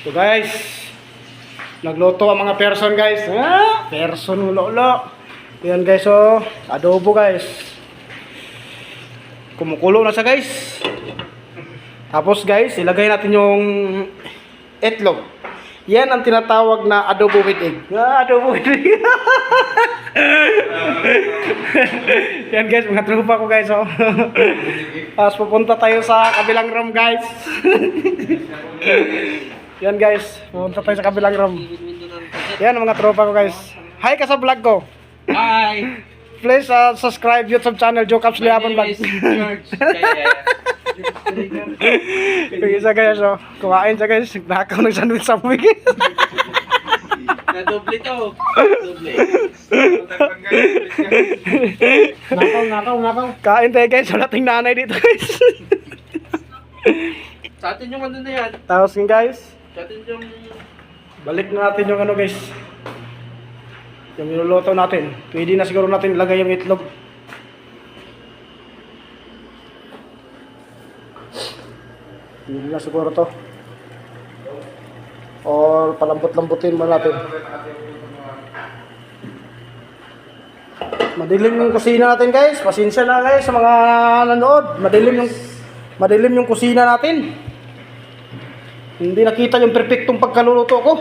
So guys, nagluto ang mga person guys. Person lolo. Yan guys, oh, adobo guys. Kumukulo na siya guys. Tapos guys, ilagay natin yung itlog. Yan ang tinatawag na adobo with egg. Adobo with egg. Yan guys, mga tropa ko guys, oh. Tapos pupunta tayo sa kabilang room guys. Yan guys, pupunta tayo sa kabilang room. Yan mga tropa ko guys. Hi ka sa vlog ko. Hi! Please subscribe YouTube channel Joe Caps Liaban Vlog. Yung isa guys, oh, kumain siya guys, nakaw ng sandwich sa wig. Nadoble to. Doble. Nakaw. Kain tayo guys, wala ting nanay dito guys. Sa atin yung ano na yan. Tapos yun guys, Sa atin yung... balik na natin yung ano guys, yung niluluto natin. Pwede na siguro natin ilagay yung itlog. Pwede na siguro to. Or palambot-lambutin mo natin. Madilim yung kusina natin guys. Pasensya na guys sa mga nanood. Madilim yung kusina natin. Hindi nakita yung perfectong pagkaluluto ko.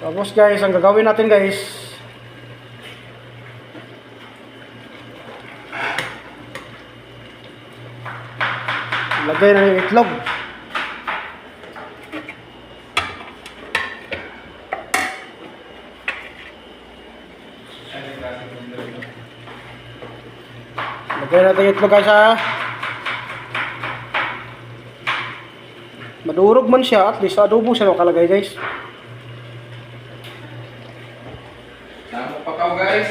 Tapos guys, ang gagawin natin guys, lagay na yung itlog. Lagay natin yung itlog guys ha. Madurog man siya, at least adobo siya nakalagay guys. guys.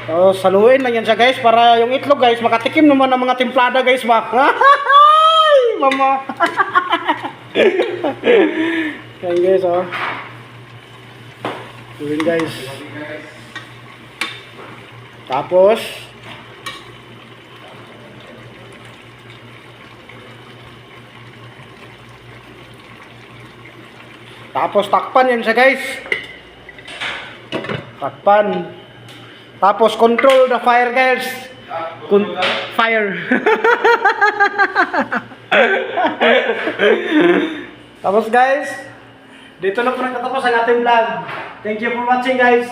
So, saluin lang yan siya guys para yung itlog guys makatikim naman ng mga timplada guys ba. Ay, mama. Yan guys, oh. Yun guys. Tapos takpan yan siya guys. Takpan. Tapos control the fire guys. Fire. Tapos guys, dito na po nagtatapos ang ating vlog. Thank you for watching guys.